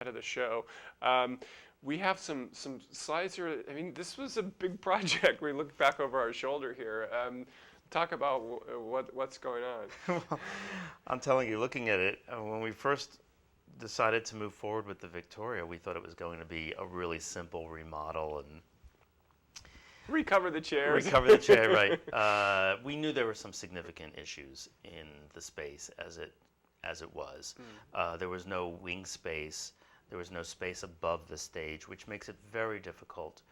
ahead of the show. We have some slides here. I mean, this was a big project. We looked back over our shoulder here. Talk about what's going on. Well, I'm telling you, looking at it, when we first decided to move forward with the Victoria, we thought it was going to be a really simple remodel and recover the chairs. recover the chair, right? We knew there were some significant issues in the space as it was. There was no wing space. There was no space above the stage, which makes it very difficult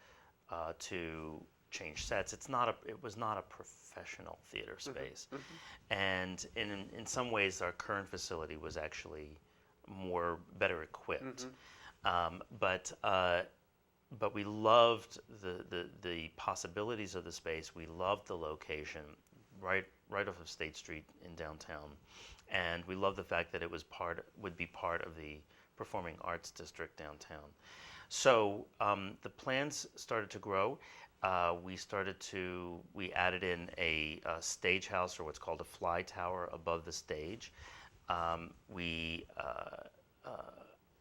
to change sets. It was not a professional theater space, and in some ways, our current facility was actually better equipped. But we loved the possibilities of the space. We loved the location, right off of State Street in downtown, and we loved the fact that it would be part of the Performing Arts District downtown. So the plans started to grow. We added in a stage house, or what's called a fly tower, above the stage. We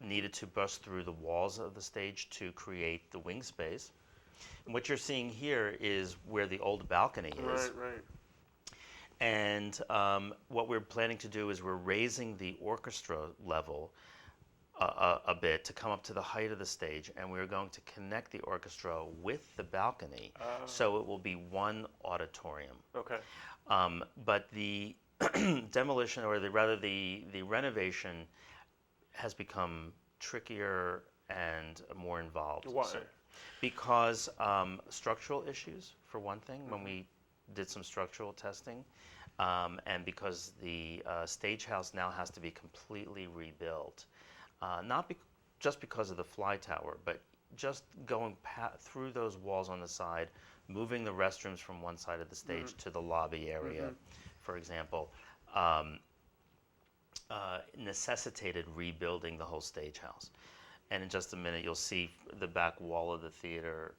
needed to bust through the walls of the stage to create the wing space. And what you're seeing here is where the old balcony is. Right. And what we're planning to do is we're raising the orchestra level a bit to come up to the height of the stage, and we're going to connect the orchestra with the balcony, so it will be one auditorium. Okay. But the demolition, or the renovation, has become trickier and more involved. Why? Because structural issues, for one thing, when we did some structural testing, and because the stage house now has to be completely rebuilt. Just because of the fly tower, but just going through those walls on the side, moving the restrooms from one side of the stage to the lobby area, for example, necessitated rebuilding the whole stage house. And in just a minute, you'll see the back wall of the theater.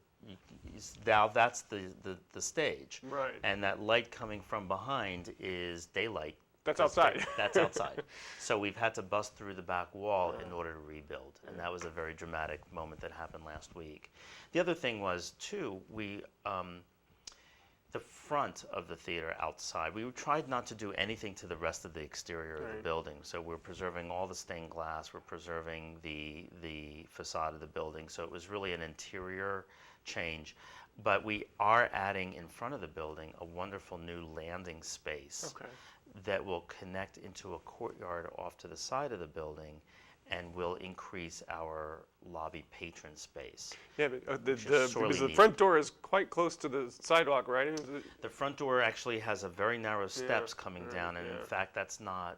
Now that's the stage. Right. And that light coming from behind is daylight. That's outside. That's outside. So we've had to bust through the back wall in order to rebuild. And that was a very dramatic moment that happened last week. The other thing was, too, the front of the theater outside, we tried not to do anything to the rest of the exterior of the building. So we're preserving all the stained glass. We're preserving the facade of the building. So it was really an interior change. But we are adding in front of the building a wonderful new landing space. Okay. That will connect into a courtyard off to the side of the building, and will increase our lobby patron space. Yeah, but because the needed. front door is quite close to the sidewalk, right? The front door actually has a very narrow steps coming down, and in fact, that's not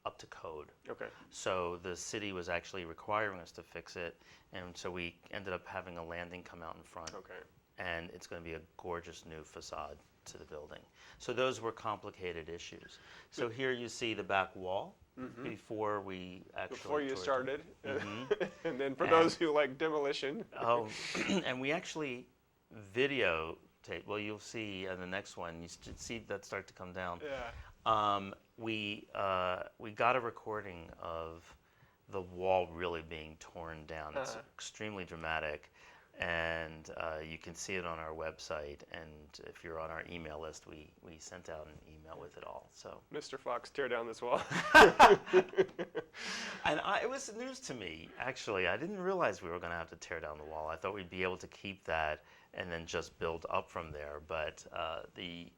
up to code. Okay. So the city was actually requiring us to fix it, and so we ended up having a landing come out in front. Okay. And it's going to be a gorgeous new facade to the building. So those were complicated issues. So here you see the back wall before we actually... Before you started. And then for those who like demolition. Oh, and we actually videotape. Well, you'll see in the next one, you see that start to come down. Yeah. We got a recording of the wall really being torn down. It's extremely dramatic. And you can see it on our website, and if you're on our email list, we sent out an email with it all. So, Mr. Fox, tear down this wall. And it was news to me, actually. I didn't realize we were going to have to tear down the wall. I thought we'd be able to keep that and then just build up from there. But the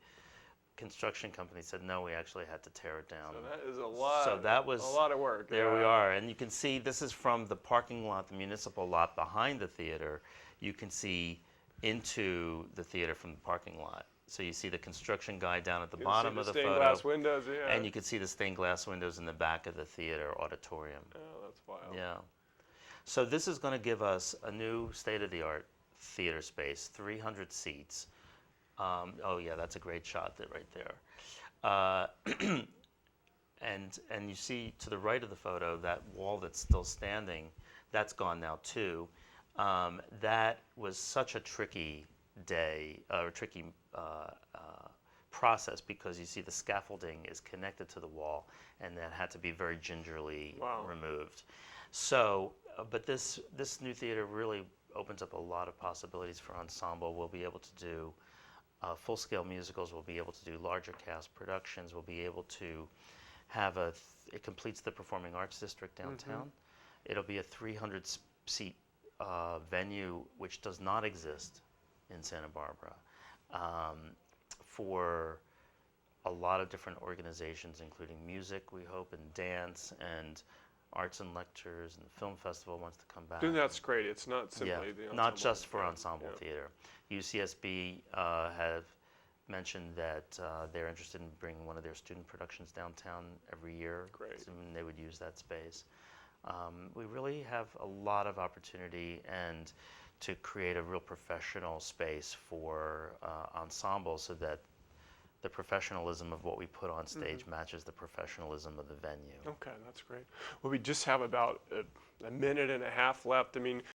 construction company said, no, we actually had to tear it down. So that is a lot. So that was a lot of work. There we are. And you can see this is from the parking lot, the municipal lot behind the theater. You can see into the theater from the parking lot. So you see the construction guy down at the bottom of the photo. Stained glass windows, yeah. And you can see the stained glass windows in the back of the theater auditorium. Oh, that's wild. Yeah. So this is going to give us a new state-of-the-art theater space, 300 seats. Oh yeah, that's a great shot right there. And you see to the right of the photo, that wall that's still standing, that's gone now too. That was such a tricky process, because you see the scaffolding is connected to the wall, and that had to be very gingerly removed. So but this new theater really opens up a lot of possibilities for ensemble. We'll be able to do full-scale musicals. We'll be able to do larger cast productions. We'll be able to have it completes the performing arts district downtown. It'll be a 300-seat venue, which does not exist in Santa Barbara, for a lot of different organizations, including music, we hope, and dance, and arts and lectures, and the film festival wants to come back. And that's great. It's not simply the ensemble. Not just for ensemble Yeah. theater. UCSB have mentioned that they're interested in bringing one of their student productions downtown every year. Great. Assuming they would use that space. We really have a lot of opportunity and to create a real professional space for ensembles, so that the professionalism of what we put on stage matches the professionalism of the venue. Okay, that's great. Well, we just have about a minute and a half left. I mean,